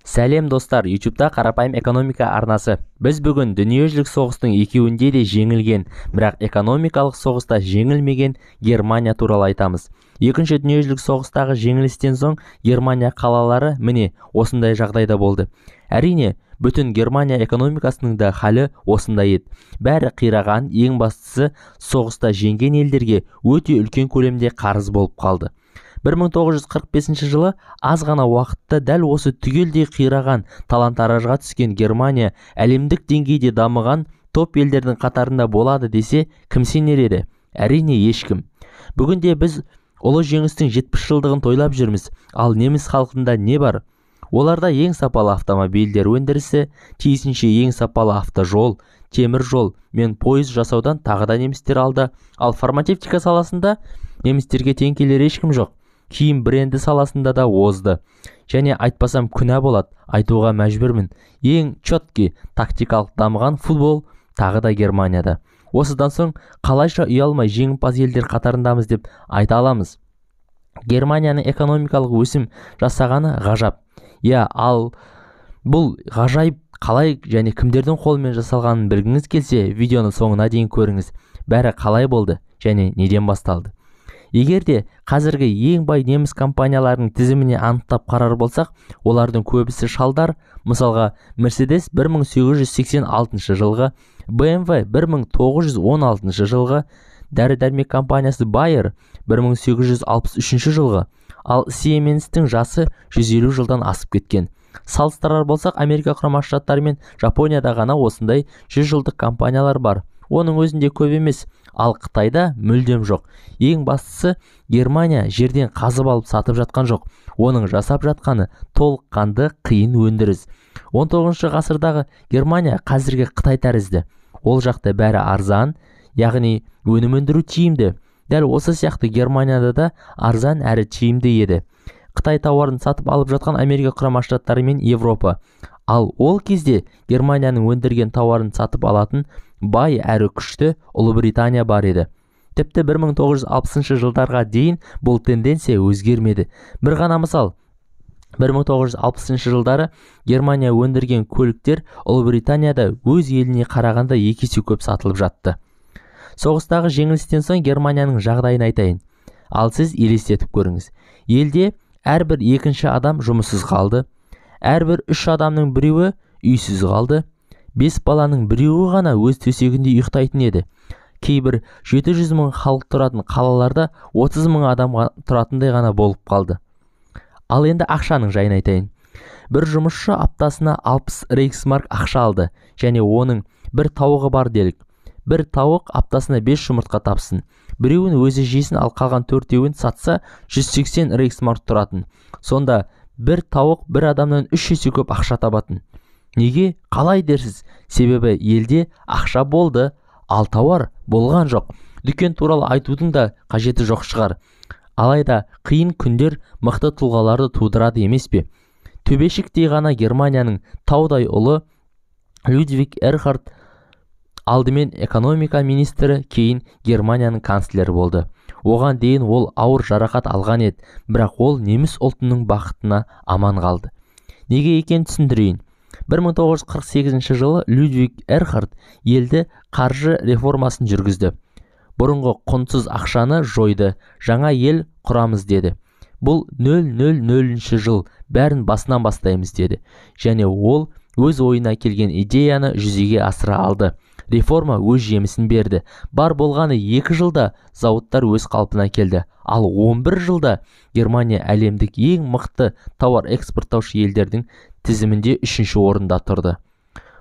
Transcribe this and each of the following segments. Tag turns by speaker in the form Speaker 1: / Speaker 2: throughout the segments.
Speaker 1: Сәлем достар, YouTube'да қарапайым экономика арнасы. Біз бүгін дүниежүзілік соғыстың екеуінде де жеңілген, бірақ экономикалық соғыста жеңілмеген Германия туралы айтамыз. Екінші дүниежүзілік соғыстағы жеңілістен соң Германия қалалары міне осындай жағдайда болды. Әрине, бүтін Германия экономикасының да халі осындай еді. Бәрі қираған, ең бастысы соғыста жеңген елдерге өте үлкен көлемде қарыз болып қалды. 1945 жылы аз ғана уақытта дәл осы түгелдей қираған талан-таражға түскен Германия әлемдік деңгейде дамыған топ елдердің қатарында болады десе, кім сенер еді? Әрине ешкім. Бүгінде біз ұлы жеңістің 70 жылдығын тойлап жүрміз, ал неміс халқында не бар? Оларда ең сапалы автомобильдер өндірісі, тиісінше ең сапалы автожол, темір жол мен пойыз жасаудан тағы да немістер алды. Ал фармацевтика саласында немістерге тең келер ешкім жоқ. Киім бренді саласында да озды. Және айтпасам күнә болады, айтуға мәжбүрмін. Ең чотки тактикалық дамыған футбол тағы да Германияда. Осыдан соң қалайша ұялмай жеңімпаз елдер қатарындамыз деп айта аламыз. Германияның экономикалық өсім жасағаны ғажап. Ал бұл ғажайып қалай және кімдердің қолымен жасалғанын білгіңіз келсе, видеоны соңына дейін көріңіз. Бәрі қалай болды және неден басталды. Егер де қазіргі ең бай неміс компанияларының тізіміне анықтап қарар болсақ, олардың көбісі шалдар. Мысалға, Mercedes 1886 жылғы, BMW 1916 жылғы, дәрі-дәрмек компаниясы Bayer 1863 жылғы, ал Siemens'тің жасы 150 жылдан асып кеткен. Салыстырар болсақ, Америка Құрама Штаттары мен Жапонияда ғана осындай 100 жылдық компаниялар бар. Оның өзінде көп емес, ал Қытайда мүлдем жоқ. Ең бастысы, Германия жерден қазып алып сатып жатқан жоқ. Оның жасап жатқаны толыққанды қиын өндіріс. 19 ғасырдағы Германия қазіргі Қытай тәрізді. Ол жақта бәрі арзан, яғни өнім өндіру тиімді. Дәл осы сияқты Германияда да арзан әрі тиімді еді. Қытай тауарын сатып алып жатқан Америка Құрама Штаттары мен Европа. Ал ол кезде Германияның өндірген тауарын сатып алатын бай әрі күшті Ұлыбритания бар еді. Тіпті 1960 жылдарға дейін бұл тенденция өзгермеді. Бір ғана мысал, 1960 жылдары Германия өндірген көліктер Ұлыбританияда өз еліне қарағанда 2 есе көп сатылып жатты. Соғыстағы жеңілістен соң Германияның жағдайын айтайын. Ал сіз елестетіп көріңіз. Елде әрбір екінші адам жұмыссыз қалды. Әрбір 3 адамның біреуі үйсіз қалды. 5 баланың біреуі ғана өз төсегінде ұйықтайтын еді. Кейбір 700 мың халық тұратын қалаларда 30 мың адам тұратындай ғана болып қалды. Ал енді ақшаның жайын айтайын. Бір жұмысшы аптасына 60 рейхсмарк ақша алды, және оның бір тауығы бар делік. Бір тауық аптасына 5 жұмыртқа тапсын. Біреуін өзі жесін, ал қалған 4-еуін сатса 180 рейхсмарк тұратын. Сонда бір тауық бір адамнан 3 есе көп ақша табатын. Неге? Қалай дерсіз? Себебі елде ақша болды, ал тауар болған жоқ. Дүкен туралы айтудың да қажеті жоқ шығар. Алайда қиын күндер мықты тұлғаларды тудырады емес пе? Төбешіктей ғана Германияның таудай ұлы Людвиг Эрхард алдымен экономика министрі, кейін Германияның канцлері болды. Оған дейін ол ауыр жарақат алған еді, бірақ ол неміс ұлтының бақытына аман қалды. Неге екен түсіндірейін. 1948 жылы Людвиг Эрхард елді қаржы реформасын жүргізді. Бұрынғы құнсыз ақшаны жойды, жаңа ел құрамыз деді. Бұл 000 жыл, бәрін басынан бастаймыз деді. Және ол өз ойына келген идеяны жүзеге асыра алды. Реформа өз жемісін берді. Бар болғаны 2 жылда зауыттар өз қалпына келді. Ал 11 жылда Германия әлемдік ең мықты тауар экспорттаушы елдердің тізімінде 3-ші орында тұрды.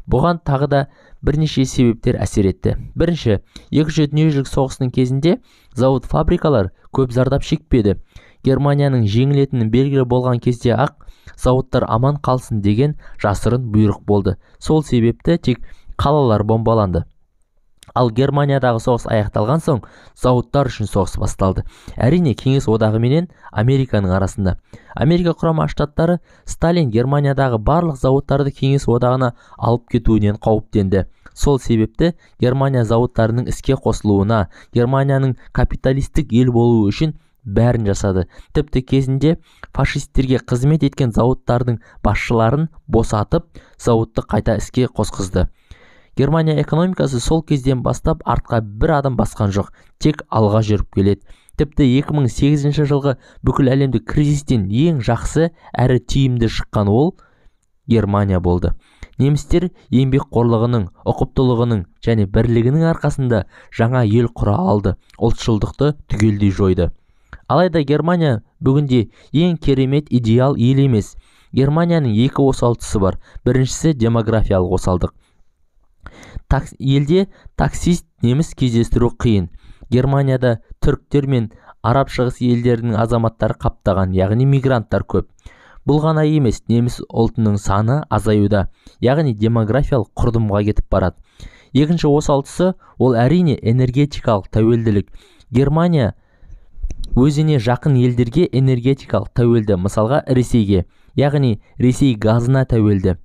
Speaker 1: Бұған тағы да бірнеше себептер әсер етті. Бірінші, екінші дүниежүзілік соғысының кезінде зауыт-фабрикалар көп зардап шекпеді. Германияның жеңілетіні белгілі болған кезде ақ зауыттар аман қалсын деген жасырын бұйрық болды. Сол себепті тек қалалар бомбаланды. Ал Германиядағы соғыс аяқталған соң зауыттар үшін соғыс басталды. Әрине, Кеңес одағы менен Американың арасында. Америка Құрама Штаттары Сталин Германиядағы барлық зауыттарды Кеңес одағына алып кетуінен қауіптенді. Сол себепті Германия зауыттарының іске қосылуына, Германияның капиталистік ел болуы үшін бәрін жасады. Тіпті кезінде фашистерге қызмет еткен зауыттардың басшыларын босатып, зауытты қайта іске қосқызды. Германия экономикасы сол кезден бастап артқа бір адым басқан жоқ, тек алға жүріп келеді. Тіпті 2008 жылғы бүкіл әлемдік кризистен ең жақсы әрі тиімді шыққан ол Германия болды. Немістер еңбекқорлығының, ұқыптылығының және бірлігінің арқасында жаңа ел құра алды, ұлтшылдықты түгелдей жойды. Алайда Германия бүгінде ең керемет идеал ел емес. Германияның екі осалдысы бар. Біріншісі демографиялық осалдық. Елде таксист неміс кездестіру қиын. Германияда түріктер мен араб шығыс елдерінің азаматтары қаптаған, яғни мигранттар көп. Бұл ғана емес, неміс ұлтының саны азаюда, яғни демографиялық құрдымға кетіп барады. Екінші осалдысы ол әрине энергетикалық тәуелділік. Германия өзіне жақын елдерге энергетикалық тәуелді, мысалға Ресейге, яғни Ресей газына тәуелді.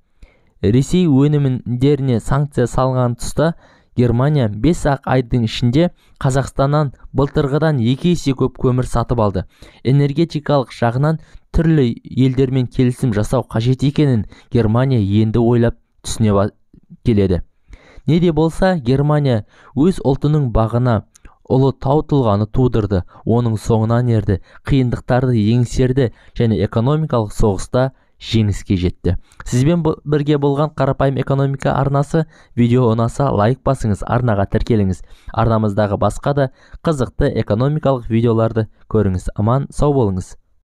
Speaker 1: Ресей өнімдеріне санкция салған тұста Германия 5 айдың ішінде Қазақстаннан былтырғыдан 2 есе көп көмір сатып алды. Энергетикалық жағынан түрлі елдермен келісім жасау қажет екенін Германия енді ойлап түсіне келеді. Не де болса, Германия өз ұлтының бағына ұлы тау тұлғаны тудырды, оның соңынан ерді, қиындықтарды еңсерді және экономикалық соғыста жеңіске жетті. Сізбен бірге болған қарапайым экономика арнасы. Видео ұнаса лайк басыңыз, арнаға тіркеліңіз. Арнамыздағы басқа да қызықты экономикалық видеоларды көріңіз. Аман сау болыңыз.